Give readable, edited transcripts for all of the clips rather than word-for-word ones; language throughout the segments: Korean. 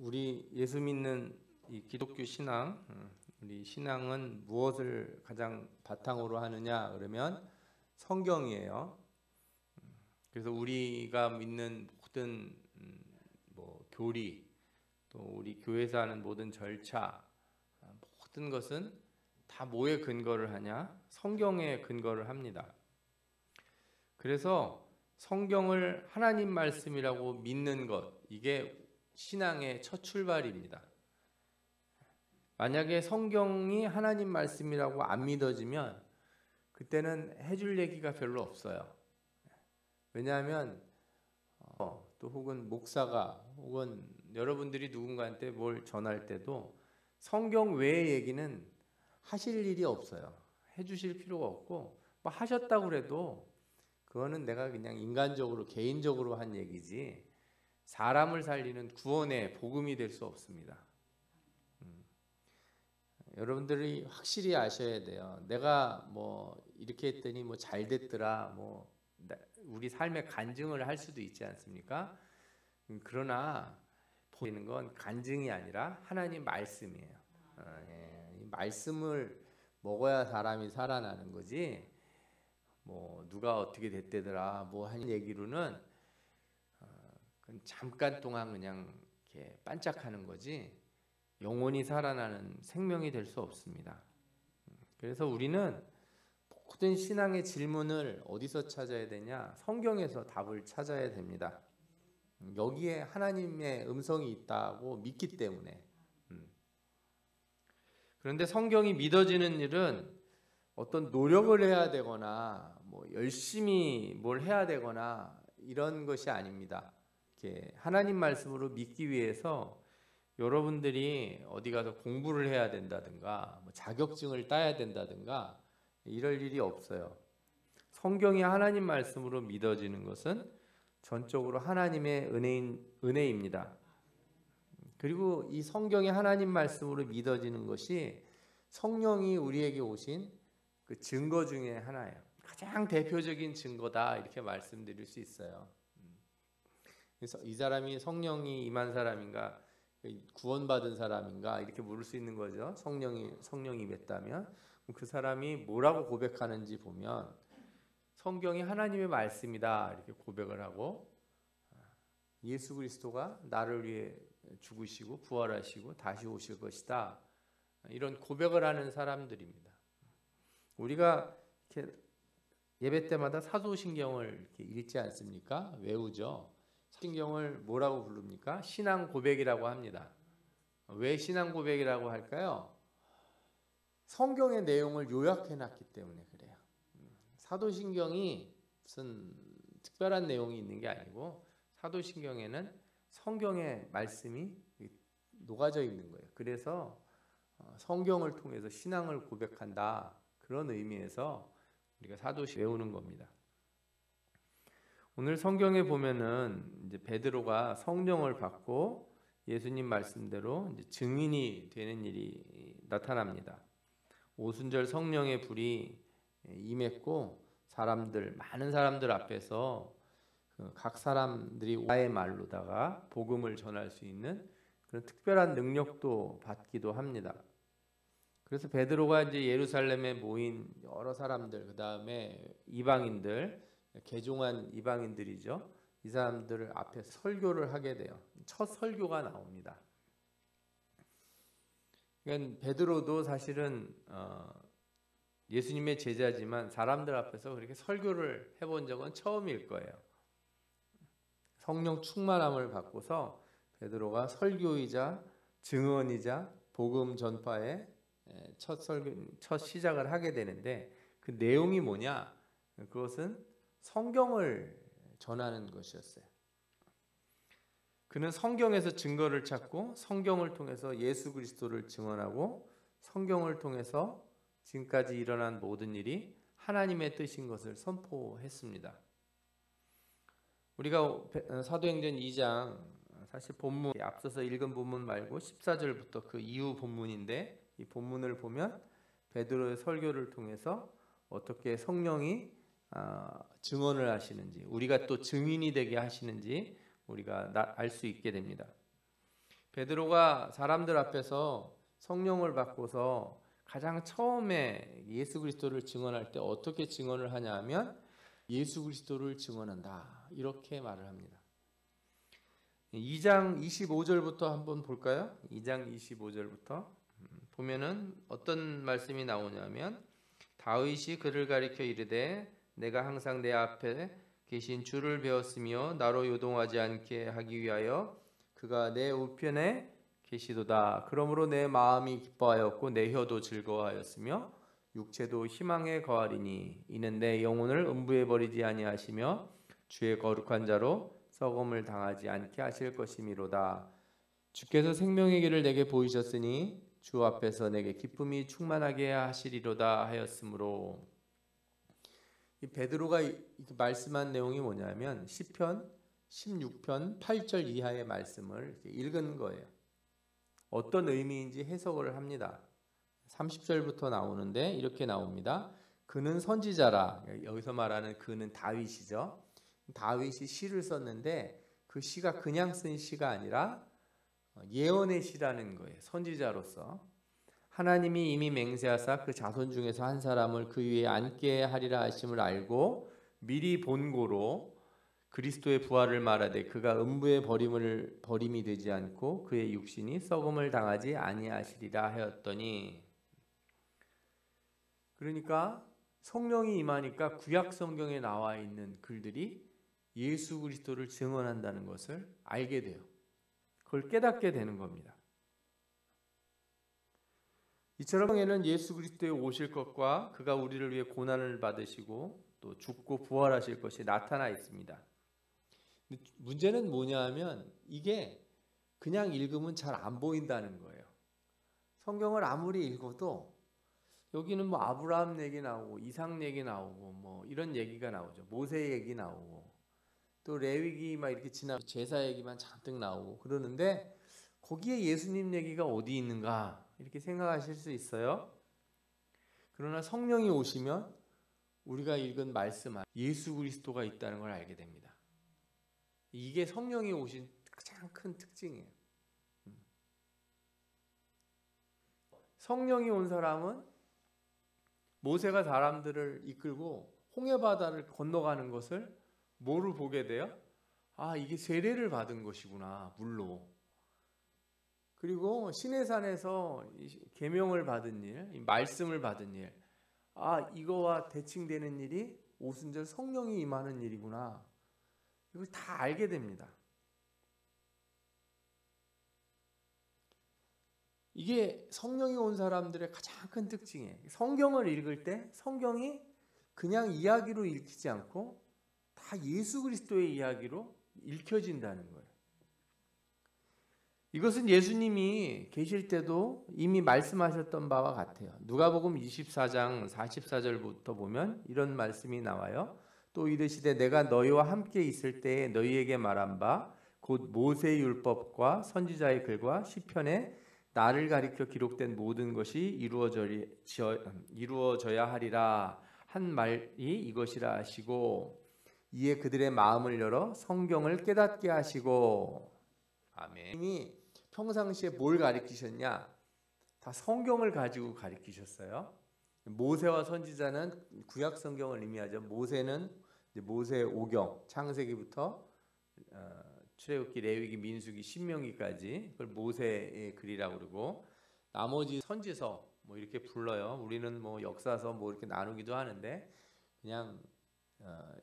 우리 예수 믿는 이 기독교 신앙, 우리 신앙은 무엇을 가장 바탕으로 하느냐 그러면 성경이에요. 그래서 우리가 믿는 모든 뭐 교리, 또 우리 교회에서 하는 모든 절차, 모든 것은 다 뭐에 근거를 하냐? 성경에 근거를 합니다. 그래서 성경을 하나님 말씀이라고 믿는 것, 이게 신앙의 첫 출발입니다. 만약에 성경이 하나님 말씀이라고 안 믿어지면 그때는 해줄 얘기가 별로 없어요. 왜냐하면 또 혹은 목사가 혹은 여러분들이 누군가한테 뭘 전할 때도 성경 외의 얘기는 하실 일이 없어요. 해주실 필요가 없고 뭐 하셨다고 그래도 그거는 내가 그냥 인간적으로 개인적으로 한 얘기지 사람을 살리는 구원의 복음이 될 수 없습니다. 여러분들이 확실히 아셔야 돼요. 내가 뭐 이렇게 했더니 뭐 잘 됐더라, 뭐 우리 삶의 간증을 할 수도 있지 않습니까? 그러나 보이는 건 간증이 아니라 하나님 말씀이에요. 이 말씀을 먹어야 사람이 살아나는 거지. 뭐 누가 어떻게 됐대더라, 뭐 하는 얘기로는 잠깐 동안 그냥 이렇게 반짝하는 거지 영원히 살아나는 생명이 될 수 없습니다. 그래서 우리는 모든 신앙의 질문을 어디서 찾아야 되냐? 성경에서 답을 찾아야 됩니다. 여기에 하나님의 음성이 있다고 믿기 때문에. 그런데 성경이 믿어지는 일은 어떤 노력을 해야 되거나 뭐 열심히 뭘 해야 되거나 이런 것이 아닙니다. 이렇게 하나님 말씀으로 믿기 위해서 여러분들이 어디 가서 공부를 해야 된다든가 뭐 자격증을 따야 된다든가 이럴 일이 없어요. 성경이 하나님 말씀으로 믿어지는 것은 전적으로 하나님의 은혜입니다. 그리고 이 성경이 하나님 말씀으로 믿어지는 것이 성령이 우리에게 오신 그 증거 중에 하나예요. 가장 대표적인 증거다 이렇게 말씀드릴 수 있어요. 그래서 이 사람이 성령이 임한 사람인가, 구원받은 사람인가 이렇게 물을 수 있는 거죠. 성령이 임했다면 그 사람이 뭐라고 고백하는지 보면 성경이 하나님의 말씀이다 이렇게 고백을 하고 예수 그리스도가 나를 위해 죽으시고 부활하시고 다시 오실 것이다 이런 고백을 하는 사람들입니다. 우리가 이렇게 예배 때마다 사도신경을 이렇게 읽지 않습니까? 외우죠. 신경을 뭐라고 부릅니까? 신앙 고백이라고 합니다. 왜 신앙 고백이라고 할까요? 성경의 내용을 요약해 놨기 때문에 그래요. 사도신경이 무슨 특별한 내용이 있는 게 아니고 사도신경에는 성경의 말씀이 녹아져 있는 거예요. 그래서 성경을 통해서 신앙을 고백한다 그런 의미에서 우리가 사도신경 외우는 겁니다. 오늘 성경에 보면은 이제 베드로가 성령을 받고 예수님 말씀대로 이제 증인이 되는 일이 나타납니다. 오순절 성령의 불이 임했고 많은 사람들 앞에서 각 사람들이 오라의 말로다가 복음을 전할 수 있는 그런 특별한 능력도 받기도 합니다. 그래서 베드로가 이제 예루살렘에 모인 여러 사람들, 그 다음에 이방인들, 개종한 이방인들이죠. 이 사람들 앞에 설교를 하게 돼요. 첫 설교가 나옵니다. 그러니까 베드로도 사실은 예수님의 제자지만 사람들 앞에서 그렇게 설교를 해본 적은 처음일 거예요. 성령 충만함을 받고서 베드로가 설교이자 증언이자 복음 전파의 첫 시작을 하게 되는데 그 내용이 뭐냐? 그것은 성경을 전하는 것이었어요. 그는 성경에서 증거를 찾고 성경을 통해서 예수 그리스도를 증언하고 성경을 통해서 지금까지 일어난 모든 일이 하나님의 뜻인 것을 선포했습니다. 우리가 사도행전 2장 사실 본문 앞서서 읽은 본문 말고 14절부터 그 이후 본문인데 이 본문을 보면 베드로의 설교를 통해서 어떻게 성령이 증언을 하시는지 우리가 또 증인이 되게 하시는지 우리가 알 수 있게 됩니다. 베드로가 사람들 앞에서 성령을 받고서 가장 처음에 예수 그리스도를 증언할 때 어떻게 증언을 하냐 하면 예수 그리스도를 증언한다, 이렇게 말을 합니다. 2장 25절부터 한번 볼까요? 2장 25절부터 보면은 어떤 말씀이 나오냐면, 다윗이 그를 가리켜 이르되 내가 항상 내 앞에 계신 주를 배웠으며 나로 요동하지 않게 하기 위하여 그가 내 우편에 계시도다. 그러므로 내 마음이 기뻐하였고 내 혀도 즐거워하였으며 육체도 희망에 거하리니 이는 내 영혼을 음부에 버리지 아니하시며 주의 거룩한 자로 썩음을 당하지 않게 하실 것이미로다. 주께서 생명의 길을 내게 보이셨으니 주 앞에서 내게 기쁨이 충만하게 하시리로다 하였으므로, 이 베드로가 말씀한 내용이 뭐냐면 시편 16편 8절 이하의 말씀을 읽은 거예요. 어떤 의미인지 해석을 합니다. 30절부터 나오는데 이렇게 나옵니다. 그는 선지자라. 여기서 말하는 그는 다윗이죠. 다윗이 시를 썼는데 그 시가 그냥 쓴 시가 아니라 예언의 시라는 거예요. 선지자로서 하나님이 이미 맹세하사 그 자손 중에서 한 사람을 그 위에 앉게 하리라 하심을 알고 미리 본고로 그리스도의 부활을 말하되 그가 음부의 버림이 되지 않고 그의 육신이 썩음을 당하지 아니하시리라 하였더니, 그러니까 성령이 임하니까 구약 성경에 나와 있는 글들이 예수 그리스도를 증언한다는 것을 알게 돼요. 그걸 깨닫게 되는 겁니다. 이처럼 성경에는 예수 그리스도의 오실 것과 그가 우리를 위해 고난을 받으시고 또 죽고 부활하실 것이 나타나 있습니다. 문제는 뭐냐 하면 이게 그냥 읽으면 잘 안 보인다는 거예요. 성경을 아무리 읽어도 여기는 뭐 아브라함 얘기 나오고 이삭 얘기 나오고 뭐 이런 얘기가 나오죠. 모세 얘기 나오고 또 레위기 막 이렇게 지나고 제사 얘기만 잔뜩 나오고 그러는데 거기에 예수님 얘기가 어디 있는가 이렇게 생각하실 수 있어요. 그러나 성령이 오시면 우리가 읽은 말씀 안에 예수 그리스도가 있다는 걸 알게 됩니다. 이게 성령이 오신 가장 큰 특징이에요. 성령이 온 사람은 모세가 사람들을 이끌고 홍해바다를 건너가는 것을 뭐를 보게 돼요? 아, 이게 세례를 받은 것이구나, 물로. 그리고 시내산에서 계명을 받은 일, 말씀을 받은 일, 아, 이거와 대칭되는 일이 오순절 성령이 임하는 일이구나. 이걸 다 알게 됩니다. 이게 성령이 온 사람들의 가장 큰 특징이에요. 성경을 읽을 때 성경이 그냥 이야기로 읽히지 않고 다 예수 그리스도의 이야기로 읽혀진다는 거예요. 이것은 예수님이 계실 때도 이미 말씀하셨던 바와 같아요. 누가복음 24장 44절부터 보면 이런 말씀이 나와요. 또 이르시되 내가 너희와 함께 있을 때에 너희에게 말한 바 곧 모세의 율법과 선지자의 글과 시편에 나를 가리켜 기록된 모든 것이 이루어져야 하리라 한 말이 이것이라 하시고, 이에 그들의 마음을 열어 성경을 깨닫게 하시고. 아멘. 이미 평상시에 뭘 가리키셨냐? 다 성경을 가지고 가리키셨어요. 모세와 선지자는 구약 성경을 의미하죠. 모세는 모세의 오경, 창세기부터 출애굽기, 레위기, 민수기, 신명기까지 그걸 모세의 글이라고 그러고, 나머지 선지서 뭐 이렇게 불러요. 우리는 뭐 역사서 뭐 이렇게 나누기도 하는데 그냥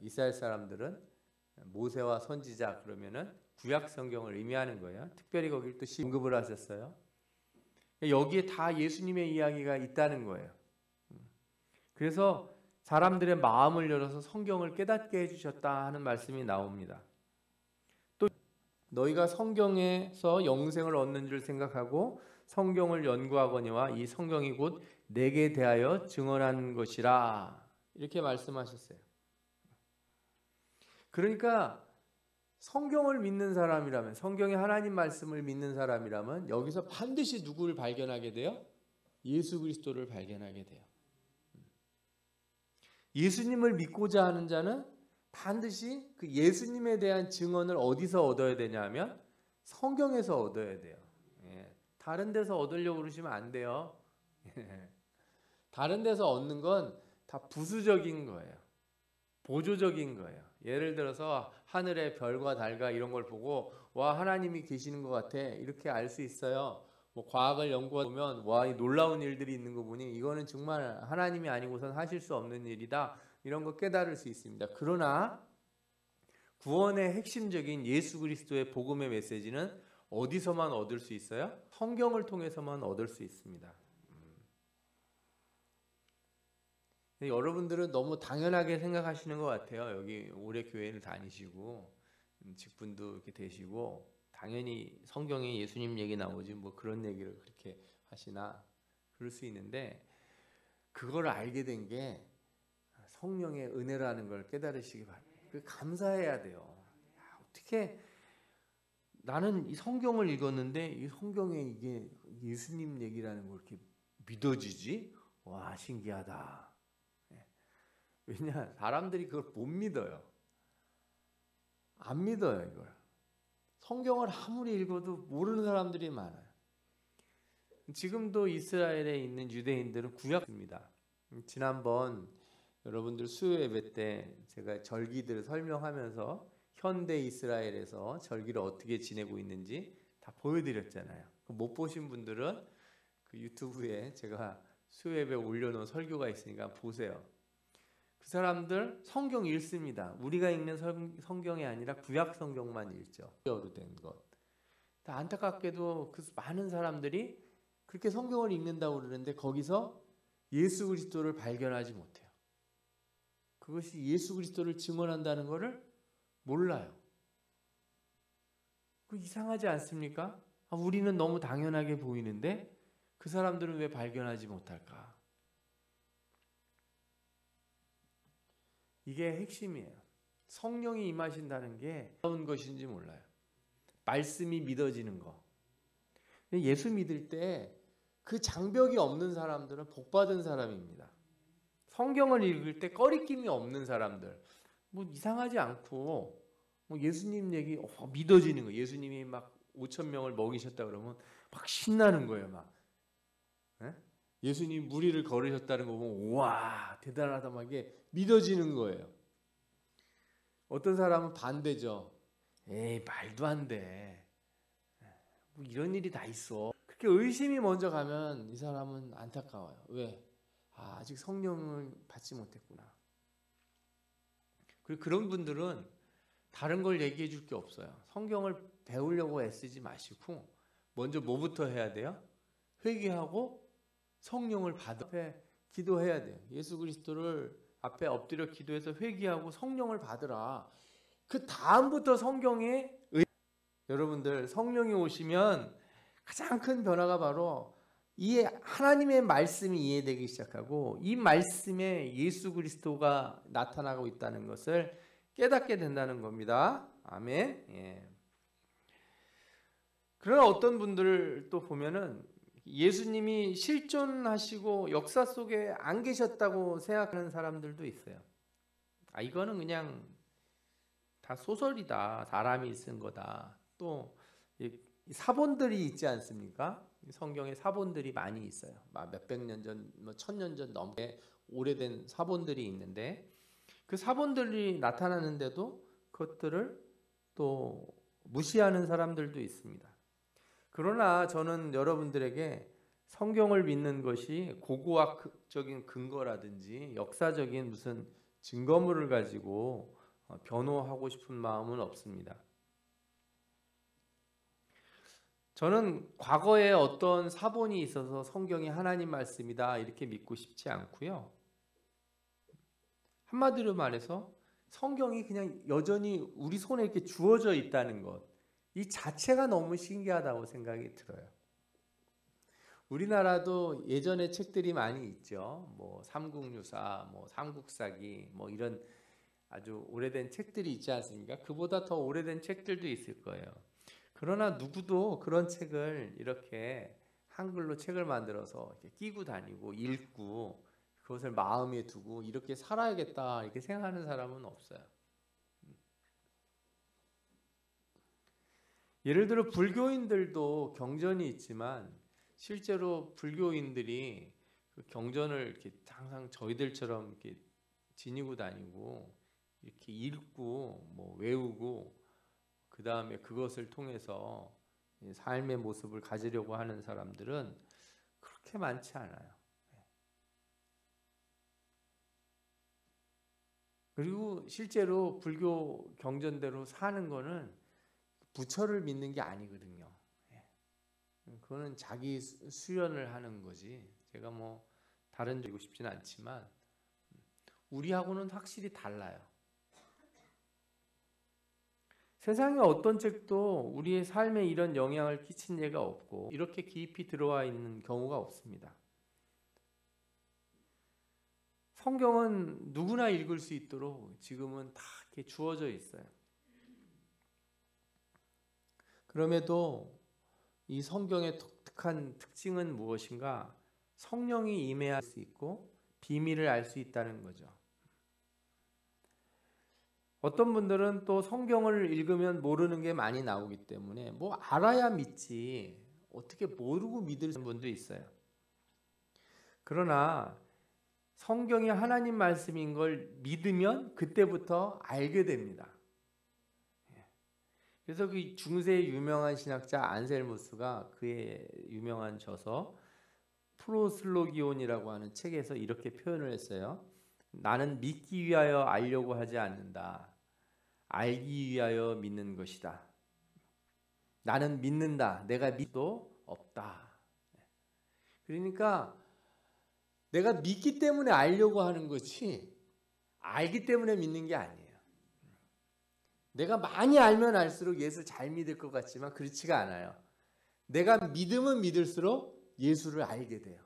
이스라엘 사람들은 모세와 선지자 그러면은 구약 성경을 의미하는 거예요. 특별히 거기를 또 언급을 하셨어요. 여기에 다 예수님의 이야기가 있다는 거예요. 그래서 사람들의 마음을 열어서 성경을 깨닫게 해주셨다 하는 말씀이 나옵니다. 또 너희가 성경에서 영생을 얻는 줄 생각하고 성경을 연구하거니와 이 성경이 곧 내게 대하여 증언한 것이라 이렇게 말씀하셨어요. 그러니까 성경을 믿는 사람이라면, 성경의 하나님 말씀을 믿는 사람이라면 여기서 반드시 누구를 발견하게 돼요? 예수 그리스도를 발견하게 돼요. 예수님을 믿고자 하는 자는 반드시 그 예수님에 대한 증언을 어디서 얻어야 되냐면 성경에서 얻어야 돼요. 다른 데서 얻으려고 그러시면 안 돼요. 다른 데서 얻는 건 다 부수적인 거예요. 보조적인 거예요. 예를 들어서 하늘의 별과 달과 이런 걸 보고 와 하나님이 계시는 것 같아 이렇게 알 수 있어요. 뭐 과학을 연구하다 보면 와 이 놀라운 일들이 있는 거 보니 이거는 정말 하나님이 아니고선 하실 수 없는 일이다 이런 거 깨달을 수 있습니다. 그러나 구원의 핵심적인 예수 그리스도의 복음의 메시지는 어디서만 얻을 수 있어요? 성경을 통해서만 얻을 수 있습니다. 여러분들은 너무 당연하게 생각하시는 것 같아요. 여기 오래 교회를 다니시고 직분도 이렇게 되시고 당연히 성경에 예수님 얘기 나오지 뭐 그런 얘기를 그렇게 하시나 그럴 수 있는데 그걸 알게 된 게 성령의 은혜라는 걸 깨달으시기 바랍니다. 그 감사해야 돼요. 야, 어떻게 나는 이 성경을 읽었는데 이 성경에 이게 예수님 얘기라는 걸 이렇게 믿어지지? 와 신기하다. 왜냐 사람들이 그걸 못 믿어요. 안 믿어요 이걸. 성경을 아무리 읽어도 모르는 사람들이 많아요. 지금도 이스라엘에 있는 유대인들은 구약입니다. 지난번 여러분들 수요 예배 때 제가 절기들을 설명하면서 현대 이스라엘에서 절기를 어떻게 지내고 있는지 다 보여드렸잖아요. 못 보신 분들은 그 유튜브에 제가 수요 예배 올려놓은 설교가 있으니까 보세요. 그 사람들 성경 읽습니다. 우리가 읽는 성경이 아니라 구약 성경만 읽죠. 뼈로 된 것. 안타깝게도 그 많은 사람들이 그렇게 성경을 읽는다고 그러는데 거기서 예수 그리스도를 발견하지 못해요. 그것이 예수 그리스도를 증언한다는 것을 몰라요. 그 이상하지 않습니까? 우리는 너무 당연하게 보이는데 그 사람들은 왜 발견하지 못할까? 이게 핵심이에요. 성령이 임하신다는 게 어떤 것인지 몰라요. 말씀이 믿어지는 거. 예수 믿을 때 그 장벽이 없는 사람들은 복받은 사람입니다. 성경을 읽을 때 꺼리낌이 없는 사람들, 뭐 이상하지 않고 뭐 예수님 얘기 믿어지는 거. 예수님이 막 5천 명을 먹이셨다 그러면 막 신나는 거예요, 막. 예? 예수님 무리를 걸으셨다는 거 보면 와 대단하다 막 이게 믿어지는 거예요. 어떤 사람은 반대죠. 에이 말도 안 돼. 뭐 이런 일이 다 있어. 그렇게 의심이 먼저 가면 이 사람은 안타까워요. 왜? 아직 성령을 받지 못했구나. 그리고 그런 분들은 다른 걸 얘기해 줄 게 없어요. 성경을 배우려고 애쓰지 마시고 먼저 뭐부터 해야 돼요? 회개하고 성령을 받아 앞에 기도해야 돼요. 예수 그리스도를 앞에 엎드려 기도해서 회개하고 성령을 받으라. 그 다음부터 성경에 여러분들 성령이 오시면 가장 큰 변화가 바로 이 하나님의 말씀이 이해되기 시작하고 이 말씀에 예수 그리스도가 나타나고 있다는 것을 깨닫게 된다는 겁니다. 아멘. 예. 그러나 어떤 분들을 또 보면은 예수님이 실존하시고 역사 속에 안 계셨다고 생각하는 사람들도 있어요. 이거는 그냥 다 소설이다. 사람이 쓴 거다. 또 사본들이 있지 않습니까? 성경에 사본들이 많이 있어요. 몇백 년 전, 뭐 1000년 전 넘게 오래된 사본들이 있는데 그 사본들이 나타나는데도 그것들을 또 무시하는 사람들도 있습니다. 그러나 저는 여러분들에게 성경을 믿는 것이 고고학적인 근거라든지 역사적인 무슨 증거물을 가지고 변호하고 싶은 마음은 없습니다. 저는 과거에 어떤 사본이 있어서 성경이 하나님 말씀이다 이렇게 믿고 싶지 않고요. 한마디로 말해서 성경이 그냥 여전히 우리 손에 이렇게 주어져 있다는 것, 이 자체가 너무 신기하다고 생각이 들어요. 우리나라도 예전에 책들이 많이 있죠. 뭐 삼국유사, 뭐 삼국사기, 뭐 이런 아주 오래된 책들이 있지 않습니까? 그보다 더 오래된 책들도 있을 거예요. 그러나 누구도 그런 책을 이렇게 한글로 책을 만들어서 이렇게 끼고 다니고 읽고 그것을 마음에 두고 이렇게 살아야겠다 이렇게 생각하는 사람은 없어요. 예를 들어 불교인들도 경전이 있지만 실제로 불교인들이 그 경전을 이렇게 항상 저희들처럼 이렇게 지니고 다니고 이렇게 읽고 뭐 외우고 그 다음에 그것을 통해서 삶의 모습을 가지려고 하는 사람들은 그렇게 많지 않아요. 그리고 실제로 불교 경전대로 사는 거는 부처를 믿는 게 아니거든요. 그거는 자기 수련을 하는 거지. 제가 뭐 다른 적이고 싶지는 않지만 우리하고는 확실히 달라요. 세상의 어떤 책도 우리의 삶에 이런 영향을 끼친 예가 없고 이렇게 깊이 들어와 있는 경우가 없습니다. 성경은 누구나 읽을 수 있도록 지금은 다 이렇게 주어져 있어요. 그럼에도 이 성경의 독특한 특징은 무엇인가? 성령이 임해야 할 수 있고 비밀을 알 수 있다는 거죠. 어떤 분들은 또 성경을 읽으면 모르는 게 많이 나오기 때문에 뭐 알아야 믿지 어떻게 모르고 믿을 분도 있어요. 그러나 성경이 하나님 말씀인 걸 믿으면 그때부터 알게 됩니다. 그래서 그 중세 유명한 신학자 안셀무스가 그의 유명한 저서 프로슬로기온이라고 하는 책에서 이렇게 표현을 했어요. 나는 믿기 위하여 알려고 하지 않는다. 알기 위하여 믿는 것이다. 나는 믿는다. 내가 믿도 없다. 그러니까 내가 믿기 때문에 알려고 하는 거지 알기 때문에 믿는 게 아니에요. 내가 많이 알면 알수록 예수 잘 믿을 것 같지만 그렇지가 않아요. 내가 믿으면 믿을수록 예수를 알게 돼요.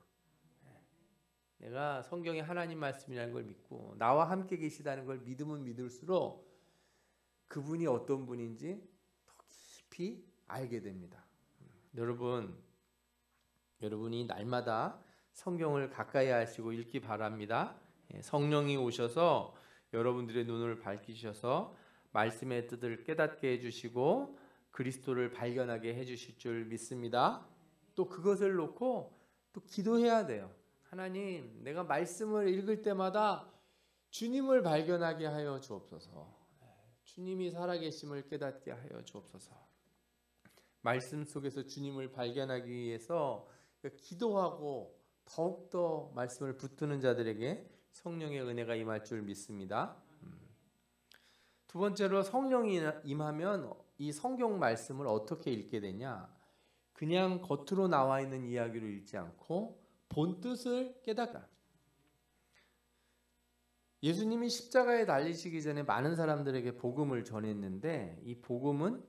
내가 성경에 하나님 말씀이라는 걸 믿고 나와 함께 계시다는 걸 믿으면 믿을수록 그분이 어떤 분인지 더 깊이 알게 됩니다. 여러분이 날마다 성경을 가까이 하시고 읽기 바랍니다. 성령이 오셔서 여러분들의 눈을 밝히셔서 말씀의 뜻을 깨닫게 해주시고 그리스도를 발견하게 해주실 줄 믿습니다. 또 그것을 놓고 또 기도해야 돼요. 하나님, 내가 말씀을 읽을 때마다 주님을 발견하게 하여 주옵소서. 주님이 살아계심을 깨닫게 하여 주옵소서. 말씀 속에서 주님을 발견하기 위해서 기도하고 더욱더 말씀을 붙드는 자들에게 성령의 은혜가 임할 줄 믿습니다. 두 번째로 성령이 임하면 이 성경 말씀을 어떻게 읽게 되냐? 그냥 겉으로 나와 있는 이야기로 읽지 않고 본 뜻을 깨닫다. 예수님이 십자가에 달리시기 전에 많은 사람들에게 복음을 전했는데 이 복음은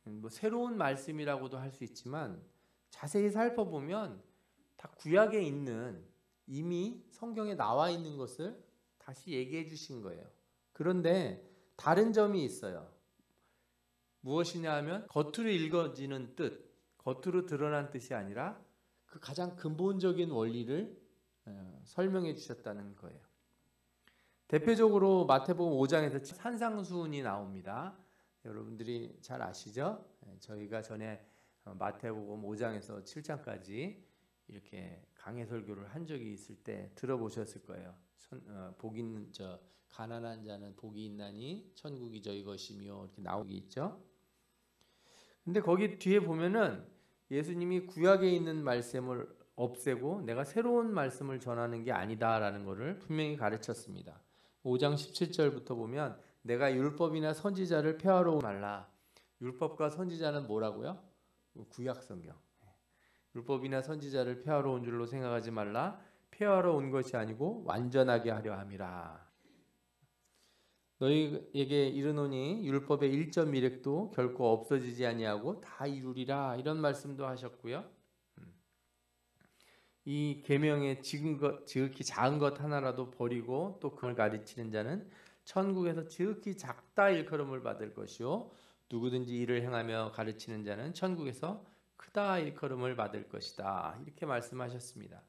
뭐 새로운 말씀이라고도 할 수 있지만 자세히 살펴보면 다 구약에 있는 이미 성경에 나와 있는 것을 다시 얘기해 주신 거예요. 그런데 다른 점이 있어요. 무엇이냐 하면 겉으로 읽어지는 뜻, 겉으로 드러난 뜻이 아니라 그 가장 근본적인 원리를 설명해 주셨다는 거예요. 대표적으로 마태복음 5장에서 산상수훈이 나옵니다. 여러분들이 잘 아시죠? 저희가 전에 마태복음 5장에서 7장까지 이렇게 강해 설교를 한 적이 있을 때 들어보셨을 거예요. 복 있는 가난한 자는 복이 있나니 천국이 저희 것이며 이렇게 나오기 있죠. 근데 거기 뒤에 보면은 예수님이 구약에 있는 말씀을 없애고 내가 새로운 말씀을 전하는 게 아니다라는 것을 분명히 가르쳤습니다. 5장 17절부터 보면 내가 율법이나 선지자를 폐하러 오지 말라. 율법과 선지자는 뭐라고요? 구약 성경. 율법이나 선지자를 폐하러 온 줄로 생각하지 말라. 폐하러 온 것이 아니고 완전하게 하려 함이라. 너희에게 이르노니 율법의 1.1획도 결코 없어지지 아니하고 다 이루리라. 이런 말씀도 하셨고요. 이 계명의 지극히 작은 것 하나라도 버리고 또 그걸 가르치는 자는 천국에서 지극히 작다 일컬음을 받을 것이요 누구든지 이를 행하며 가르치는 자는 천국에서 크다 일컬음을 받을 것이다. 이렇게 말씀하셨습니다.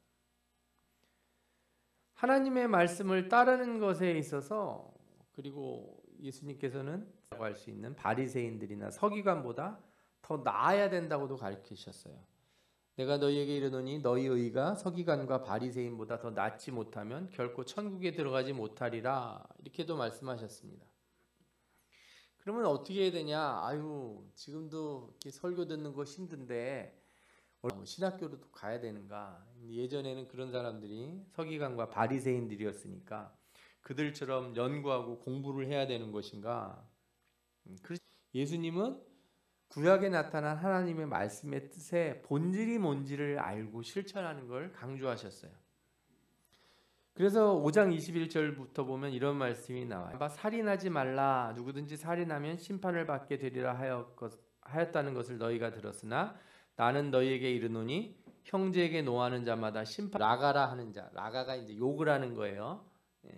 하나님의 말씀을 따르는 것에 있어서 그리고 예수님께서는 할 수 있는 바리새인들이나 서기관보다 더 나아야 된다고도 가르치셨어요. 내가 너희에게 이르노니 너희 의가 서기관과 바리새인보다 더 낫지 못하면 결코 천국에 들어가지 못하리라. 이렇게도 말씀하셨습니다. 그러면 어떻게 해야 되냐? 아유, 지금도 이렇게 설교 듣는 거 힘든데 신학교로도 가야 되는가? 예전에는 그런 사람들이 서기관과 바리새인들이었으니까 그들처럼 연구하고 공부를 해야 되는 것인가? 예수님은 구약에 나타난 하나님의 말씀의 뜻의 본질이 뭔지를 알고 실천하는 걸 강조하셨어요. 그래서 5장 21절부터 보면 이런 말씀이 나와요. 살인하지 말라. 누구든지 살인하면 심판을 받게 되리라 하였다는 것을 너희가 들었으나 나는 너희에게 이르노니 형제에게 노하는 자마다 심판 라가라 하는 자, 라가가 이제 욕을 하는 거예요.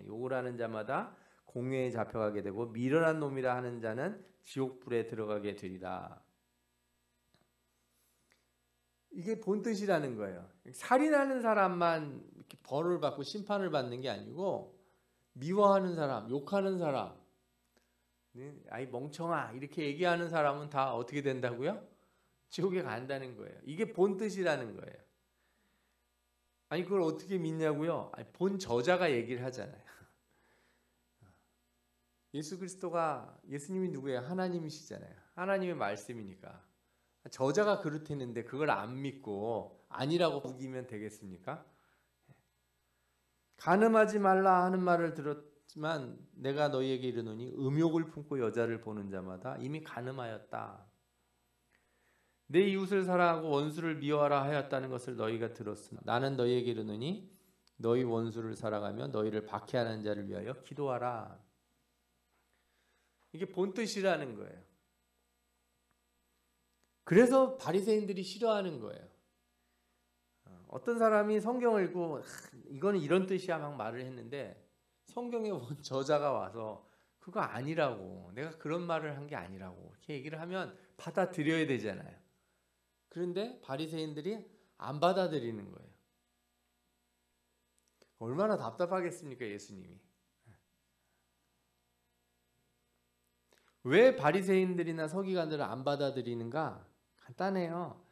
욕을 하는 자마다 공회에 잡혀가게 되고 미련한 놈이라 하는 자는 지옥불에 들어가게 되리라. 이게 본뜻이라는 거예요. 살인하는 사람만 이렇게 벌을 받고 심판을 받는 게 아니고 미워하는 사람, 욕하는 사람, 아이 멍청아 이렇게 얘기하는 사람은 다 어떻게 된다고요? 지옥에 간다는 거예요. 이게 본뜻이라는 거예요. 아니 그걸 어떻게 믿냐고요? 아니, 본 저자가 얘기를 하잖아요. 예수 그리스도가 예수님이 누구예요? 하나님이시잖아요. 하나님의 말씀이니까. 저자가 그렇다는데 그걸 안 믿고 아니라고 우기면 되겠습니까? 간음하지 말라 하는 말을 들었지만 내가 너희에게 이르노니 음욕을 품고 여자를 보는 자마다 이미 간음하였다. 내 이웃을 사랑하고 원수를 미워하라 하였다는 것을 너희가 들었으나 나는 너희에게 이르노니 너희 원수를 사랑하며 너희를 박해하는 자를 위하여 기도하라. 이게 본뜻이라는 거예요. 그래서 바리새인들이 싫어하는 거예요. 어떤 사람이 성경을 읽고 이거는 이런 뜻이야 막 말을 했는데 성경에 온 저자가 와서 그거 아니라고, 내가 그런 말을 한 게 아니라고 이렇게 얘기를 하면 받아들여야 되잖아요. 그런데 바리새인들이 안 받아들이는 거예요. 얼마나 답답하겠습니까, 예수님이. 왜 바리새인들이나 서기관들을 안 받아들이는가? 간단해요.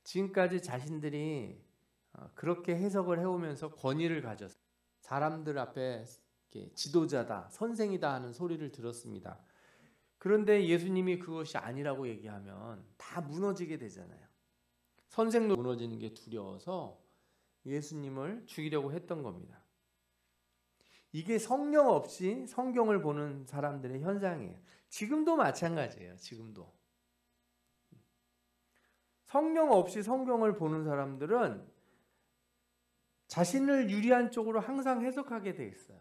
지금까지 자신들이 그렇게 해석을 해오면서 권위를 가졌어요. 사람들 앞에 지도자다, 선생이다 하는 소리를 들었습니다. 그런데 예수님이 그것이 아니라고 얘기하면 다 무너지게 되잖아요. 선생도 무너지는 게 두려워서 예수님을 죽이려고 했던 겁니다. 이게 성령 없이 성경을 보는 사람들의 현상이에요. 지금도 마찬가지예요. 지금도. 성령 없이 성경을 보는 사람들은 자신을 유리한 쪽으로 항상 해석하게 돼 있어요.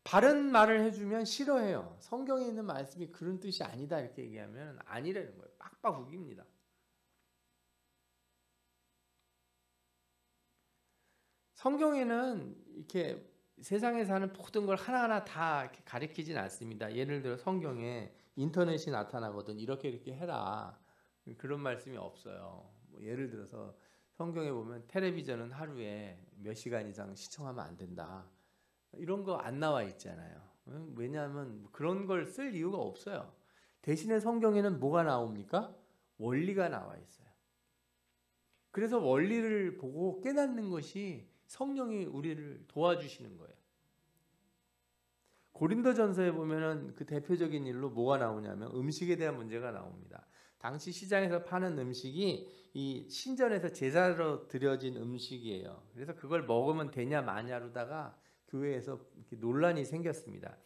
바른 말을 해주면 싫어해요. 성경에 있는 말씀이 그런 뜻이 아니다 이렇게 얘기하면 아니라는 거예요. 빡빡 우깁니다. 성경에는 이렇게 세상에 사는 모든 걸 하나하나 다 이렇게 가리키진 않습니다. 예를 들어 성경에 인터넷이 나타나거든 이렇게 해라 그런 말씀이 없어요. 뭐 예를 들어서 성경에 보면 텔레비전은 하루에 몇 시간 이상 시청하면 안 된다 이런 거 안 나와 있잖아요. 왜냐하면 그런 걸 쓸 이유가 없어요. 대신에 성경에는 뭐가 나옵니까? 원리가 나와 있어요. 그래서 원리를 보고 깨닫는 것이 성령이 우리를 도와주시는 거예요. 고린도전서에 보면은 그 대표적인 일로 뭐가 나오냐면 음식에 대한 문제가 나옵니다. 당시 시장에서 파는 음식이 이 신전에서 제사로 드려진 음식이에요. 그래서 그걸 먹으면 되냐 마냐로다가 교회에서 이렇게 논란이 생겼습니다.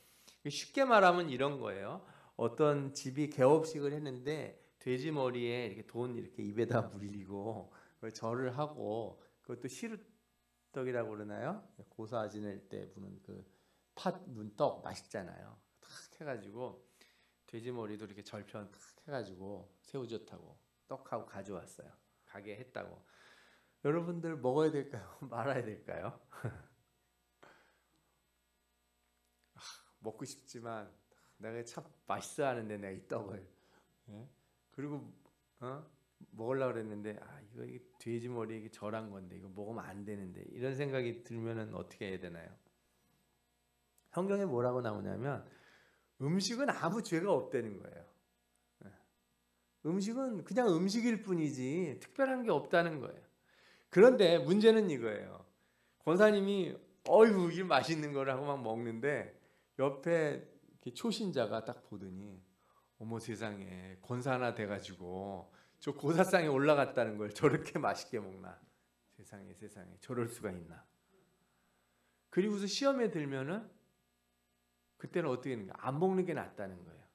쉽게 말하면 이런 거예요. 어떤 집이 개업식을 했는데 돼지 머리에 이렇게 돈 이렇게 입에다 물리고 그걸 절을 하고 그것도 시루떡이라고 그러나요? 고사 지낼 때 부는 그 팥 문떡 맛있잖아요. 탁 해가지고 돼지 머리도 이렇게 절편 탁 해가지고 새우젓하고 떡하고 가져왔어요. 가게 했다고. 여러분들 먹어야 될까요? 말아야 될까요? 먹고 싶지만 내가 참 맛있어 하는데 내가 이 떡을 그리고 먹으려고 그랬는데 이거 돼지 머리 이게 절한 건데 이거 먹으면 안 되는데 이런 생각이 들면은 어떻게 해야 되나요? 성경에 뭐라고 나오냐면 음식은 아무 죄가 없다는 거예요. 음식은 그냥 음식일 뿐이지 특별한 게 없다는 거예요. 그런데 문제는 이거예요. 권사님이 어이구 이게 맛있는 거라고 막 먹는데 옆에 이렇게 초신자가 딱 보더니 어머 세상에 권사 하나 돼가지고 저 고사상에 올라갔다는 걸 저렇게 맛있게 먹나. 세상에 저럴 수가 있나. 그리고서 시험에 들면은 그때는 어떻게 되는 거야? 안 먹는 게 낫다는 거예요.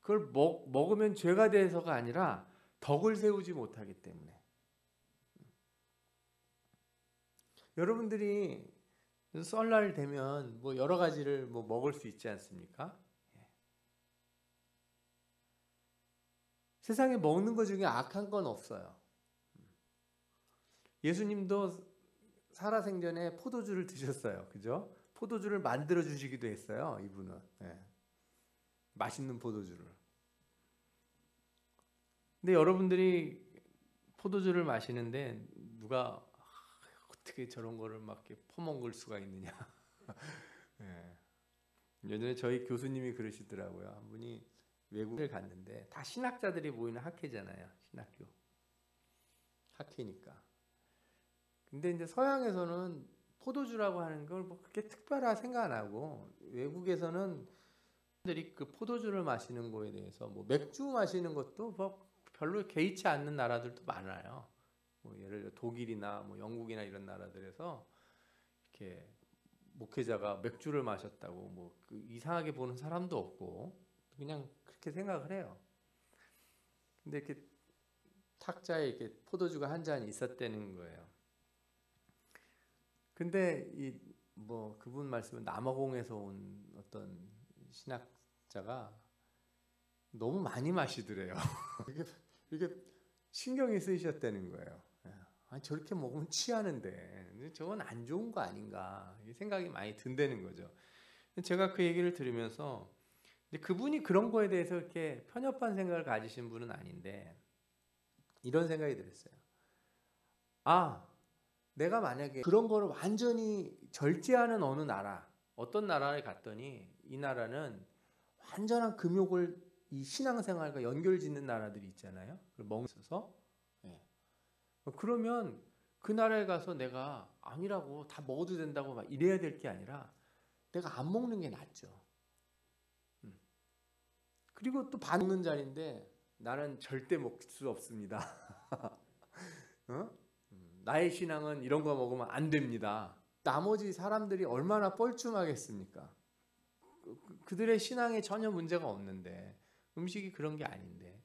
그걸 먹으면 죄가 돼서가 아니라 덕을 세우지 못하기 때문에. 여러분들이 설날 되면 뭐 여러 가지를 뭐 먹을 수 있지 않습니까? 세상에 먹는 것 중에 악한 건 없어요. 예수님도 살아생전에 포도주를 드셨어요. 그죠? 포도주를 만들어 주시기도 했어요. 이분은. 맛있는 포도주를. 근데 여러분들이 포도주를 마시는데 누가 어떻게 저런 거를 막 이렇게 퍼먹을 수가 있느냐. 예전에 저희 교수님이 그러시더라고요. 한 분이 외국을 갔는데 다 신학자들이 모이는 학회잖아요. 신학교. 학회니까. 근데 이제 서양에서는 포도주라고 하는 걸 뭐 그렇게 특별한 생각 안 하고 외국에서는 들이 그 포도주를 마시는 거에 대해서 뭐 맥주 마시는 것도 뭐 별로 개의치 않는 나라들도 많아요. 뭐 예를 들어 독일이나 뭐 영국이나 이런 나라들에서 이렇게 목회자가 맥주를 마셨다고 뭐 그 이상하게 보는 사람도 없고 그냥 그렇게 생각을 해요. 근데 이렇게 탁자에 이렇게 포도주가 한 잔 있었다는 거예요. 근데 이 뭐 그분 말씀은 남아공에서 온 어떤 신학자가 너무 많이 마시더래요. 이게 신경이 쓰이셨다는 거예요. 아니, 저렇게 먹으면 취하는데 저건 안 좋은 거 아닌가 생각이 많이 든다는 거죠. 제가 그 얘기를 들으면서 근데 그분이 그런 거에 대해서 이렇게 편협한 생각을 가지신 분은 아닌데 이런 생각이 들었어요. 아, 내가 만약에 그런 거를 완전히 절제하는 어느 나라, 어떤 나라에 갔더니 이 나라는 완전한 금욕을 이 신앙생활과 연결짓는 나라들이 있잖아요. 먹으면서 그러면 그 나라에 가서 내가 아니라고 다 먹어도 된다고 막 이래야 될 게 아니라 내가 안 먹는 게 낫죠. 그리고 또 반 먹는 자리인데 나는 절대 먹을 수 없습니다. 나의 신앙은 이런 거 먹으면 안 됩니다. 나머지 사람들이 얼마나 뻘쭘하겠습니까? 그들의 신앙에 전혀 문제가 없는데 음식이 그런 게 아닌데.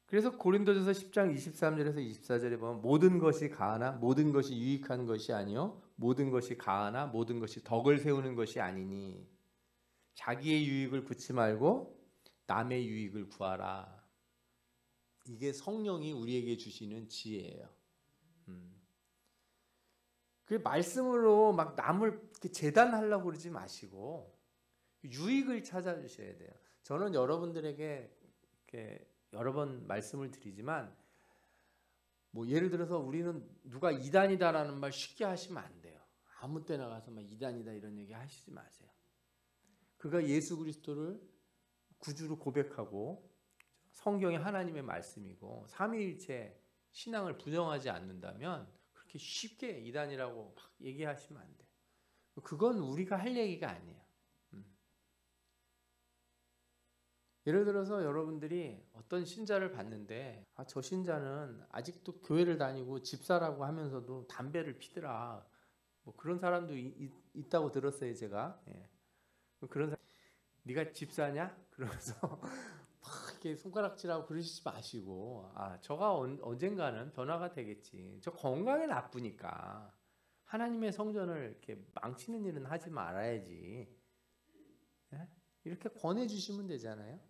그래서 고린도전서 10장 23절에서 24절에 보면 모든 것이 가하나 모든 것이 유익한 것이 아니요 모든 것이 가하나 모든 것이 덕을 세우는 것이 아니니 자기의 유익을 구치 말고 남의 유익을 구하라. 이게 성령이 우리에게 주시는 지혜예요. 그 말씀으로 막 남을 재단하려고 그러지 마시고 유익을 찾아주셔야 돼요. 저는 여러분들에게 이렇게 여러 번 말씀을 드리지만 뭐 예를 들어서 우리는 누가 이단이다라는 말 쉽게 하시면 안 돼요. 아무 때나 가서 막 이단이다 이런 얘기 하시지 마세요. 그가 예수 그리스도를 구주로 고백하고 성경이 하나님의 말씀이고 삼위일체 신앙을 부정하지 않는다면 그렇게 쉽게 이단이라고 막 얘기하시면 안 돼요. 그건 우리가 할 얘기가 아니에요. 예를 들어서 여러분들이 어떤 신자를 봤는데 저 신자는 아직도 교회를 다니고 집사라고 하면서도 담배를 피더라. 뭐 그런 사람도 있다고 들었어요, 제가. 그런 사람, 네가 집사냐? 그러면서 막 이렇게 손가락질하고 그러시지 마시고 저가 언젠가는 변화가 되겠지. 저 건강에 나쁘니까 하나님의 성전을 이렇게 망치는 일은 하지 말아야지. 이렇게 권해주시면 되잖아요.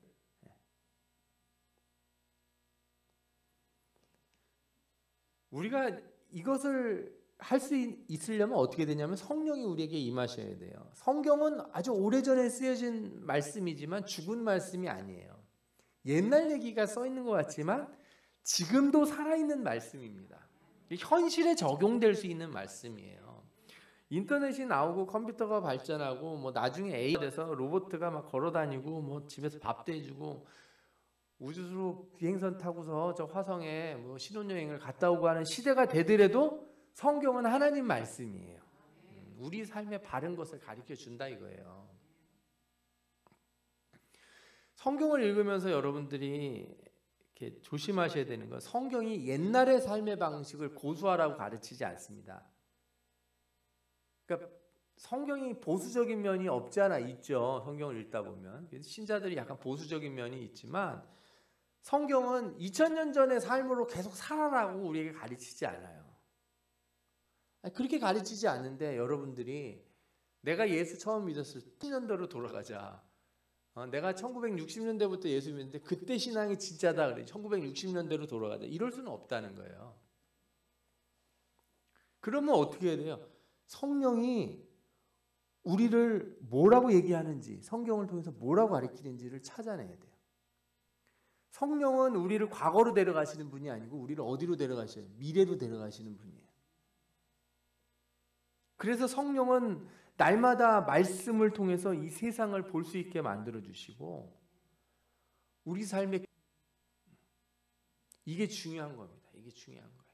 우리가 이것을 할 수 있으려면 어떻게 되냐면 성령이 우리에게 임하셔야 돼요. 성경은 아주 오래전에 쓰여진 말씀이지만 죽은 말씀이 아니에요. 옛날 얘기가 써 있는 것 같지만 지금도 살아있는 말씀입니다. 현실에 적용될 수 있는 말씀이에요. 인터넷이 나오고 컴퓨터가 발전하고 뭐 나중에 AI 돼서 로봇가 막 걸어다니고 뭐 집에서 밥도 해주고 우주로 비행선 타고서 저 화성에 뭐 신혼여행을 갔다 오고 하는 시대가 되더라도 성경은 하나님 말씀이에요. 우리 삶에 바른 것을 가르쳐 준다 이거예요. 성경을 읽으면서 여러분들이 이렇게 조심하셔야 되는 건 성경이 옛날의 삶의 방식을 고수하라고 가르치지 않습니다. 그러니까 성경이 보수적인 면이 없지 않아 있죠. 성경을 읽다 보면 신자들이 약간 보수적인 면이 있지만 성경은 2000년 전의 삶으로 계속 살아라고 우리에게 가르치지 않아요. 그렇게 가르치지 않는데 여러분들이 내가 예수 처음 믿었을 때 10년대로 돌아가자. 내가 1960년대부터 예수 믿는데 그때 신앙이 진짜다 그래. 1960년대로 돌아가자. 이럴 수는 없다는 거예요. 그러면 어떻게 해야 돼요? 성령이 우리를 뭐라고 얘기하는지, 성경을 통해서 뭐라고 가르치는지를 찾아내야 돼요. 성령은 우리를 과거로 데려가시는 분이 아니고 우리를 어디로 데려가셔요? 미래로 데려가시는 분이에요. 그래서 성령은 날마다 말씀을 통해서 이 세상을 볼 수 있게 만들어 주시고 우리 삶에 이게 중요한 겁니다. 이게 중요한 거예요.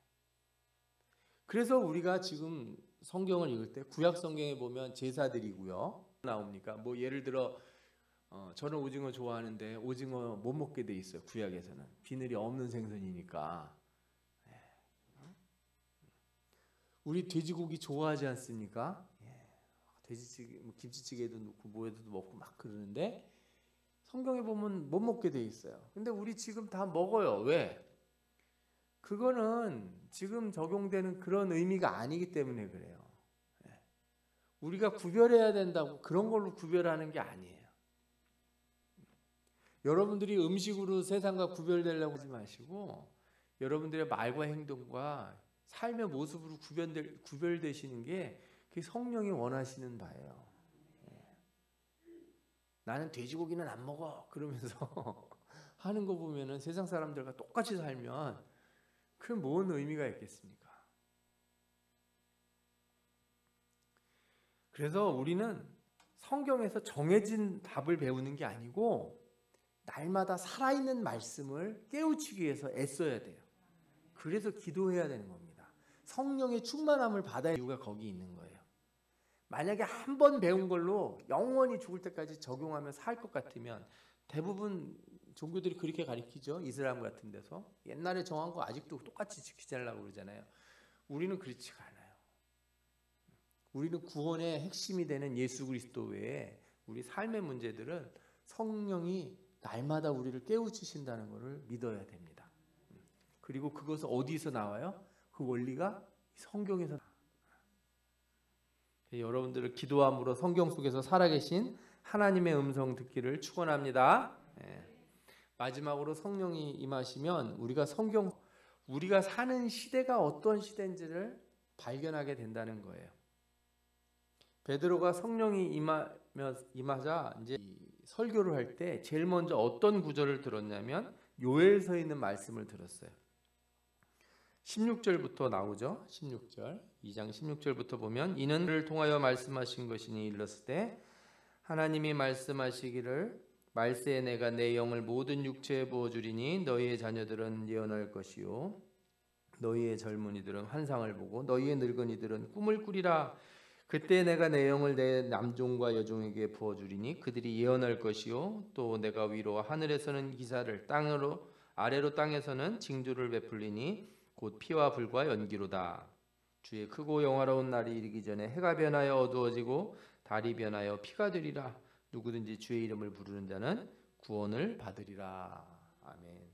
그래서 우리가 지금 성경을 읽을 때 구약 성경에 보면 제사드리고요. 나옵니까? 뭐 예를 들어 저는 오징어 좋아하는데 오징어 못 먹게 돼 있어요. 구약에서는 비늘이 없는 생선이니까. 우리 돼지고기 좋아하지 않습니까? 돼지찌개, 뭐 김치찌개도 넣고 뭐에도 먹고 막 그러는데 성경에 보면 못 먹게 돼 있어요. 근데 우리 지금 다 먹어요. 왜? 그거는 지금 적용되는 그런 의미가 아니기 때문에 그래요. 우리가 구별해야 된다고 그런 걸로 구별하는 게 아니에요. 여러분들이 음식으로 세상과 구별되려고 하지 마시고 여러분들의 말과 행동과 삶의 모습으로 구별되시는 게 그게 성령이 원하시는 바예요. 나는 돼지고기는 안 먹어 그러면서 하는 거 보면은 세상 사람들과 똑같이 살면 그 뭔 의미가 있겠습니까? 그래서 우리는 성경에서 정해진 답을 배우는 게 아니고 날마다 살아있는 말씀을 깨우치기 위해서 애써야 돼요. 그래서 기도해야 되는 겁니다. 성령의 충만함을 받아야 이유가 거기 있는 거예요. 만약에 한 번 배운 걸로 영원히 죽을 때까지 적용하며 살 것 같으면 대부분 종교들이 그렇게 가르치죠. 이슬람 같은 데서 옛날에 정한 거 아직도 똑같이 지키자려고 그러잖아요. 우리는 그렇지가 않아요. 우리는 구원의 핵심이 되는 예수 그리스도 외에 우리 삶의 문제들은 성령이 날마다 우리를 깨우치신다는 것을 믿어야 됩니다. 그리고 그것은 어디서 나와요? 그 원리가 성경에서 나와요. 여러분들을 기도함으로 성경 속에서 살아계신 하나님의 음성 듣기를 축원합니다. 마지막으로 성령이 임하시면 우리가 사는 시대가 어떤 시대인지를 발견하게 된다는 거예요. 베드로가 성령이 임하자 이제 설교를 할 때 제일 먼저 어떤 구절을 들었냐면 요엘서에 있는 말씀을 들었어요. 16절부터 나오죠. 16절. 2장 16절부터 보면 이는 그를 통하여 말씀하신 것이니 일렀을 때 하나님이 말씀하시기를 말세에 내가 내 영을 모든 육체에 부어주리니 너희의 자녀들은 예언할 것이요 너희의 젊은이들은 환상을 보고 너희의 늙은이들은 꿈을 꾸리라. 그때 내가 내 영을 내 남종과 여종에게 부어주리니 그들이 예언할 것이요 또 내가 위로 하늘에서는 기사를 아래로 땅에서는 징조를 베풀리니 곧 피와 불과 연기로다. 주의 크고 영화로운 날이 이르기 전에 해가 변하여 어두워지고 달이 변하여 피가 되리라. 누구든지 주의 이름을 부르는 자는 구원을 받으리라. 아멘.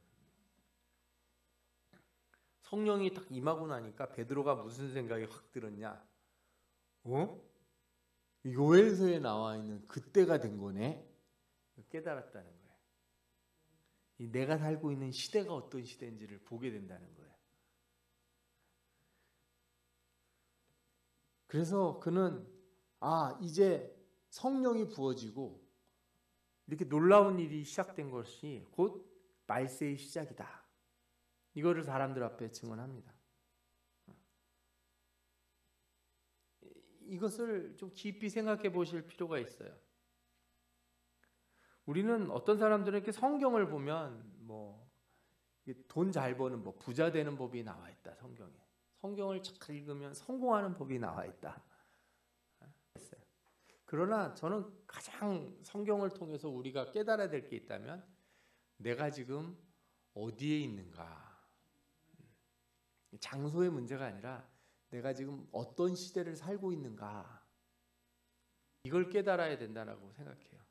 성령이 딱 임하고 나니까 베드로가 무슨 생각이 확 들었냐? 요엘서에 나와 있는 그때가 된 거네. 깨달았다는 거예요. 내가 살고 있는 시대가 어떤 시대인지를 보게 된다는 거예요. 그래서 그는 이제 성령이 부어지고 이렇게 놀라운 일이 시작된 것이 곧 말세의 시작이다. 이거를 사람들 앞에 증언합니다. 이것을 좀 깊이 생각해 보실 필요가 있어요. 우리는 어떤 사람들은 이렇게 성경을 보면 뭐 돈 잘 버는 법, 부자 되는 법이 나와 있다. 성경에. 성경을 잘 읽으면 성공하는 법이 나와 있다. 그러나 저는 가장 성경을 통해서 우리가 깨달아야 될 게 있다면 내가 지금 어디에 있는가. 장소의 문제가 아니라 내가 지금 어떤 시대를 살고 있는가. 이걸 깨달아야 된다고 생각해요.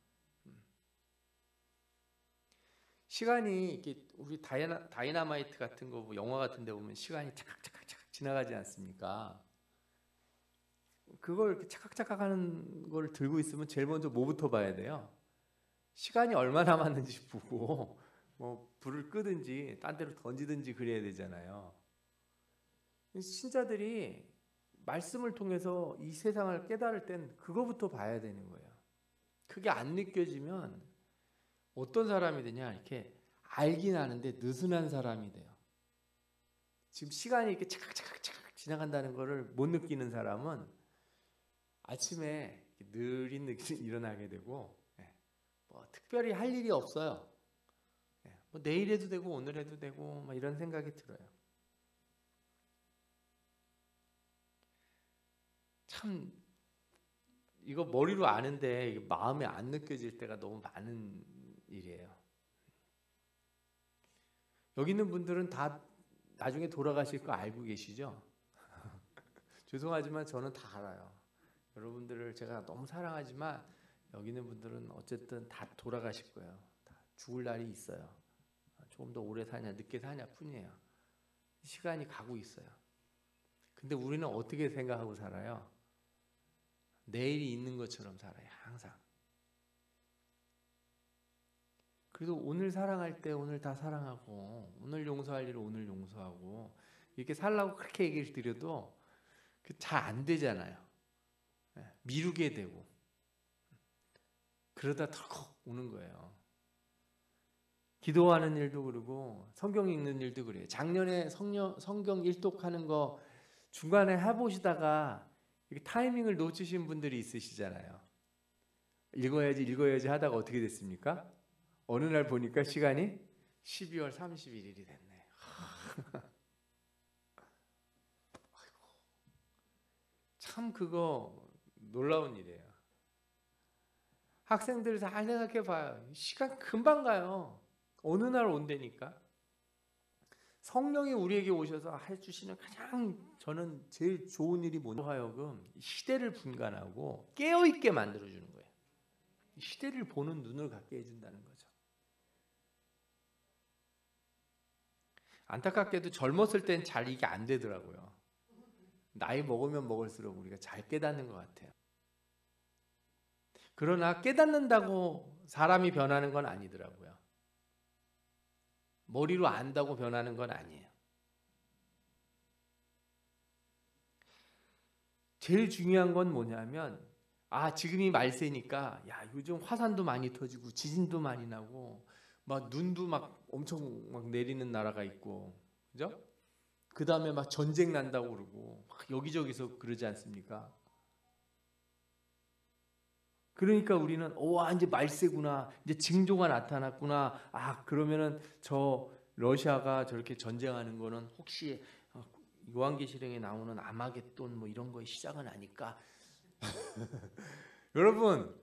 시간이 이렇게 우리 다이너마이트 같은 거 영화 같은 데 보면 시간이 착각착각 지나가지 않습니까? 그걸 이렇게 착각착각 하는 걸 들고 있으면 제일 먼저 뭐부터 봐야 돼요? 시간이 얼마나 남았는지 보고 뭐 불을 끄든지 딴 데로 던지든지 그래야 되잖아요. 신자들이 말씀을 통해서 이 세상을 깨달을 땐 그거부터 봐야 되는 거예요. 그게 안 느껴지면 어떤 사람이 되냐, 이렇게 알긴 아는데 느슨한 사람이 돼요. 지금 시간이 이렇게 착각착각 지나간다는 거를 못 느끼는 사람은 아침에 느린 느낌이 일어나게 되고 뭐 특별히 할 일이 없어요. 뭐 내일 해도 되고 오늘 해도 되고 막 이런 생각이 들어요. 참 이거 머리로 아는데 이게 마음에 안 느껴질 때가 너무 많은 일이에요. 여기 있는 분들은 다 나중에 돌아가실 거 알고 계시죠? 죄송하지만 저는 다 알아요. 여러분들을 제가 너무 사랑하지만 여기 있는 분들은 어쨌든 다 돌아가실 거예요. 다 죽을 날이 있어요. 조금 더 오래 사냐 늦게 사냐 뿐이에요. 시간이 가고 있어요. 근데 우리는 어떻게 생각하고 살아요? 내일이 있는 것처럼 살아요. 항상. 그래도 오늘 사랑할 때 오늘 다 사랑하고 오늘 용서할 일을 오늘 용서하고 이렇게 살라고 그렇게 얘기를 드려도 잘 안 되잖아요. 미루게 되고 그러다 덜컥 오는 거예요. 기도하는 일도 그러고 성경 읽는 일도 그래요. 작년에 성경 일독하는 거 중간에 해보시다가 타이밍을 놓치신 분들이 있으시잖아요. 읽어야지 하다가 어떻게 됐습니까? 어느 날 보니까 시간이 12월 31일이 됐네. 참 그거 놀라운 일이에요. 학생들 잘 생각해 봐요. 시간 금방 가요. 어느 날 온다니까. 성령이 우리에게 오셔서 해주시는 가장 저는 제일 좋은 일이 뭐냐 하여금 시대를 분간하고 깨어있게 만들어주는 거예요. 시대를 보는 눈을 갖게 해준다는 거죠. 안타깝게도 젊었을 땐 잘 이게 안 되더라고요. 나이 먹으면 먹을수록 우리가 잘 깨닫는 것 같아요. 그러나 깨닫는다고 사람이 변하는 건 아니더라고요. 머리로 안다고 변하는 건 아니에요. 제일 중요한 건 뭐냐면 지금이 말세니까 요즘 화산도 많이 터지고 지진도 많이 나고 막 눈도 막 엄청 막 내리는 나라가 있고 그죠? 그 다음에 막 전쟁 난다고 그러고 막 여기저기서 그러지 않습니까? 그러니까 우리는 이제 말세구나, 이제 징조가 나타났구나. 그러면은 저 러시아가 저렇게 전쟁하는 거는 혹시 요한계시록에 나오는 아마겟돈 뭐 이런 거의 시작은 아닐까? 여러분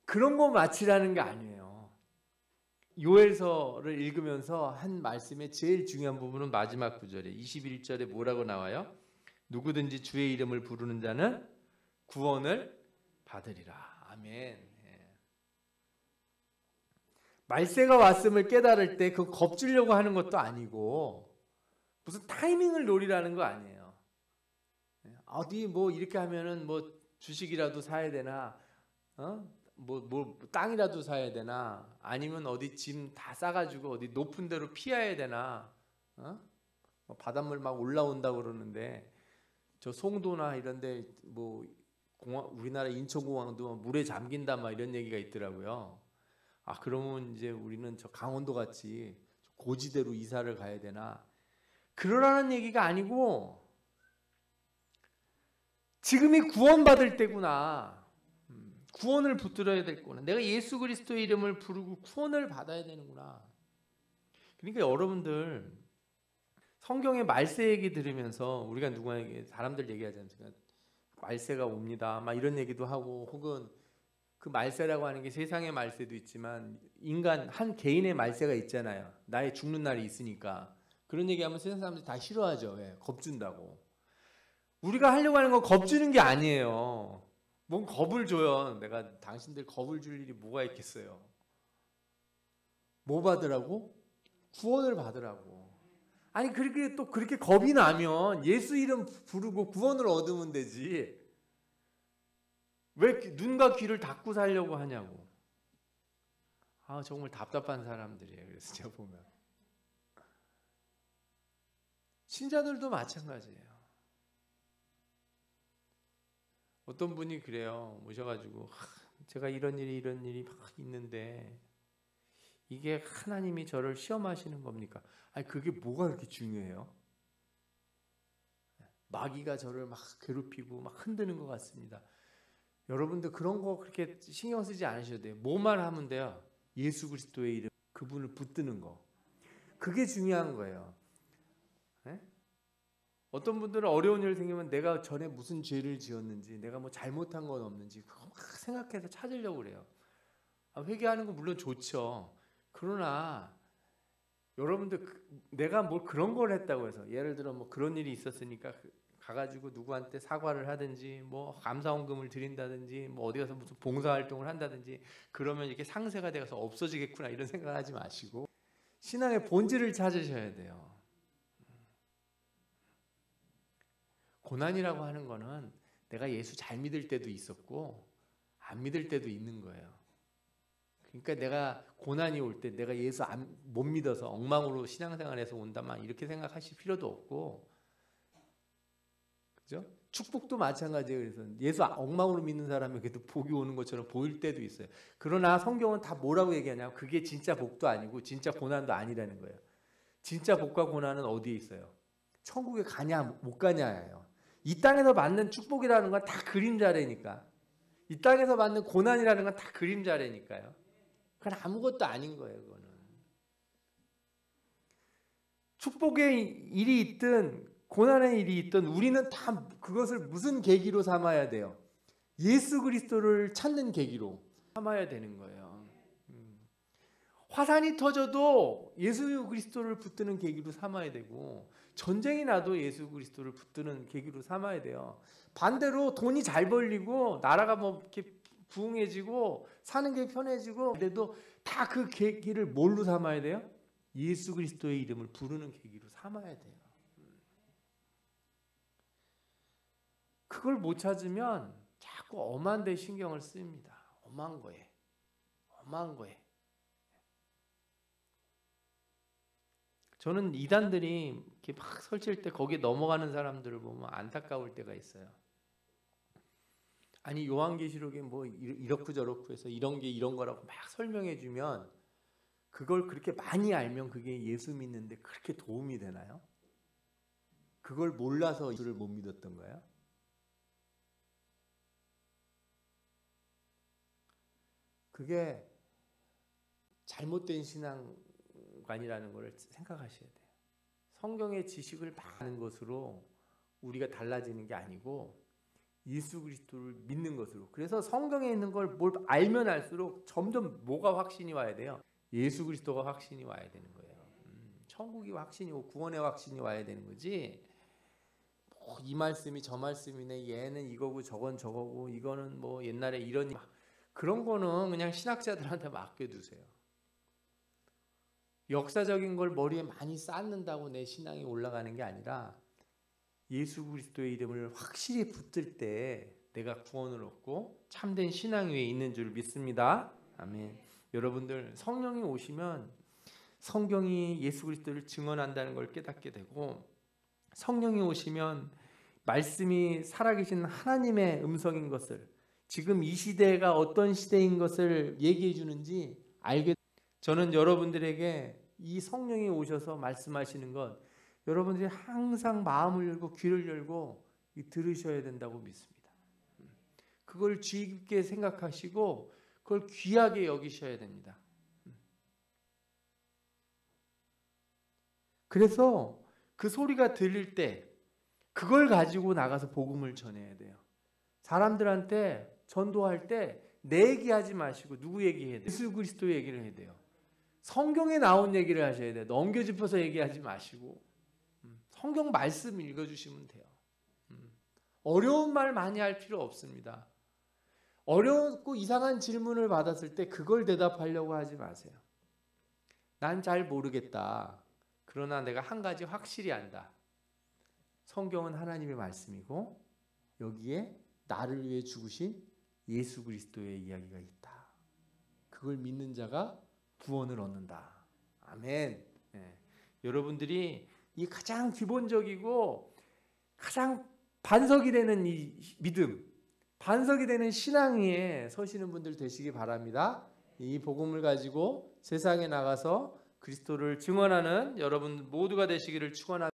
그런 거 마치라는 게 아니에요. 요엘서를 읽으면서 한 말씀의 제일 중요한 부분은 마지막 구절에 21절에 뭐라고 나와요? 누구든지 주의 이름을 부르는 자는 구원을 받으리라. 아멘. 말세가 왔음을 깨달을 때 그 겁주려고 하는 것도 아니고 무슨 타이밍을 노리라는 거 아니에요. 어디 뭐 이렇게 하면은 뭐 주식이라도 사야 되나, 뭐 땅이라도 사야 되나, 아니면 어디 짐 다 싸가지고 어디 높은 데로 피해야 되나, 뭐 바닷물 막 올라온다 그러는데 저 송도나 이런데 뭐 우리나라 인천공항도 물에 잠긴다 막 이런 얘기가 있더라고요. 그러면 이제 우리는 저 강원도 같이 고지대로 이사를 가야 되나, 그러라는 얘기가 아니고 지금이 구원받을 때구나. 구원을 붙들어야 되겠구나. 내가 예수 그리스도의 이름을 부르고 구원을 받아야 되는구나. 그러니까 여러분들 성경의 말세 얘기 들으면서 우리가 누구에게 사람들 얘기하지 않습니까? 말세가 옵니다. 막 이런 얘기도 하고 혹은 그 말세라고 하는 게 세상의 말세도 있지만 인간 한 개인의 말세가 있잖아요. 나의 죽는 날이 있으니까. 그런 얘기하면 세상 사람들이 다 싫어하죠. 왜? 겁준다고. 우리가 하려고 하는 건 겁주는 게 아니에요. 뭔 겁을 줘요. 내가 당신들 겁을 줄 일이 뭐가 있겠어요. 뭐 받으라고? 구원을 받으라고. 아니 그렇게 겁이 나면 예수 이름 부르고 구원을 얻으면 되지. 왜 눈과 귀를 닫고 살려고 하냐고. 정말 답답한 사람들이에요. 그래서 제가 보면 신자들도 마찬가지예요. 어떤 분이 그래요. 오셔가지고 제가 이런 일이 막 있는데 이게 하나님이 저를 시험하시는 겁니까? 아니 그게 뭐가 그렇게 중요해요? 마귀가 저를 막 괴롭히고 막 흔드는 것 같습니다. 여러분들 그런 거 그렇게 신경 쓰지 않으셔도 돼요. 뭐만 하면 돼요. 예수 그리스도의 이름, 그분을 붙드는 거. 그게 중요한 거예요. 네? 어떤 분들은 어려운 일 생기면 내가 전에 무슨 죄를 지었는지, 내가 뭐 잘못한 건 없는지 그거 막 생각해서 찾으려고 그래요. 회개하는 거 물론 좋죠. 그러나 여러분들 내가 뭘 그런 걸 했다고 해서 예를 들어 뭐 그런 일이 있었으니까 가가지고 누구한테 사과를 하든지 뭐 감사원금을 드린다든지 뭐 어디 가서 무슨 봉사활동을 한다든지 그러면 이게 상세가 돼서 없어지겠구나 이런 생각하지 마시고 신앙의 본질을 찾으셔야 돼요. 고난이라고 하는 거는 내가 예수 잘 믿을 때도 있었고 안 믿을 때도 있는 거예요. 그러니까 내가 고난이 올 때 내가 예수 못 믿어서 엉망으로 신앙생활에서 온다만 이렇게 생각하실 필요도 없고, 그죠? 축복도 마찬가지예요. 그래서 예수 엉망으로 믿는 사람에게도 복이 오는 것처럼 보일 때도 있어요. 그러나 성경은 다 뭐라고 얘기하냐면 그게 진짜 복도 아니고 진짜 고난도 아니라는 거예요. 진짜 복과 고난은 어디에 있어요? 천국에 가냐 못 가냐예요. 이 땅에서 받는 축복이라는 건 다 그림자래니까. 이 땅에서 받는 고난이라는 건 다 그림자래니까요. 그건 아무것도 아닌 거예요. 그거는. 축복의 일이 있든 고난의 일이 있든 우리는 다 그것을 무슨 계기로 삼아야 돼요? 예수 그리스도를 찾는 계기로 삼아야 되는 거예요. 화산이 터져도 예수 그리스도를 붙드는 계기로 삼아야 되고 전쟁이 나도 예수 그리스도를 붙드는 계기로 삼아야 돼요. 반대로 돈이 잘 벌리고 나라가 뭐 이렇게 부흥해지고 사는 게 편해지고 그래도 다 그 계기를 뭘로 삼아야 돼요? 예수 그리스도의 이름을 부르는 계기로 삼아야 돼요. 그걸 못 찾으면 자꾸 엄한 데 신경을 씁니다. 엄한 거에. 저는 이단들이 이렇게 막 설칠 때 거기에 넘어가는 사람들을 보면 안타까울 때가 있어요. 아니 요한계시록에 뭐 이렇고 저렇고 해서 이런 게 이런 거라고 막 설명해 주면 그걸 그렇게 많이 알면 그게 예수 믿는데 그렇게 도움이 되나요? 그걸 몰라서 예수를 못 믿었던 거예요? 그게 잘못된 신앙관이라는 걸 생각하셔야 돼요. 성경의 지식을 많은 것으로 우리가 달라지는 게 아니고 예수 그리스도를 믿는 것으로. 그래서 성경에 있는 걸 뭘 알면 알수록 점점 뭐가 확신이 와야 돼요? 예수 그리스도가 확신이 와야 되는 거예요. 천국이 확신이 오고 구원의 확신이 와야 되는 거지. 이 말씀이 저 말씀이네. 얘는 이거고 저건 저거고 이거는 뭐 옛날에 이런 그런 거는 그냥 신학자들한테 맡겨두세요. 역사적인 걸 머리에 많이 쌓는다고 내 신앙이 올라가는 게 아니라 예수 그리스도의 이름을 확실히 붙들 때 내가 구원을 얻고 참된 신앙 위에 있는 줄 믿습니다. 아멘. 여러분들 성령이 오시면 성경이 예수 그리스도를 증언한다는 걸 깨닫게 되고 성령이 오시면 말씀이 살아계신 하나님의 음성인 것을 지금 이 시대가 어떤 시대인 것을 얘기해 주는지 알게. 저는 여러분들에게 이 성령이 오셔서 말씀하시는 것 여러분들이 항상 마음을 열고 귀를 열고 들으셔야 된다고 믿습니다. 그걸 주의 깊게 생각하시고 그걸 귀하게 여기셔야 됩니다. 그래서 그 소리가 들릴 때 그걸 가지고 나가서 복음을 전해야 돼요. 사람들한테 전도할 때 내 얘기하지 마시고 누구 얘기해야 돼요? 예수 그리스도 얘기를 해야 돼요. 성경에 나온 얘기를 하셔야 돼요. 넘겨짚어서 얘기하지 마시고 성경 말씀 읽어주시면 돼요. 어려운 말 많이 할 필요 없습니다. 어렵고 이상한 질문을 받았을 때 그걸 대답하려고 하지 마세요. 난 잘 모르겠다. 그러나 내가 한 가지 확실히 안다. 성경은 하나님의 말씀이고 여기에 나를 위해 죽으신 예수 그리스도의 이야기가 있다. 그걸 믿는 자가 구원을 얻는다. 아멘. 네. 여러분들이 이 가장 기본적이고 가장 반석이 되는 이 믿음, 반석이 되는 신앙 위에 서시는 분들 되시기 바랍니다. 이 복음을 가지고 세상에 나가서 그리스도를 증언하는 여러분 모두가 되시기를 축원합니다.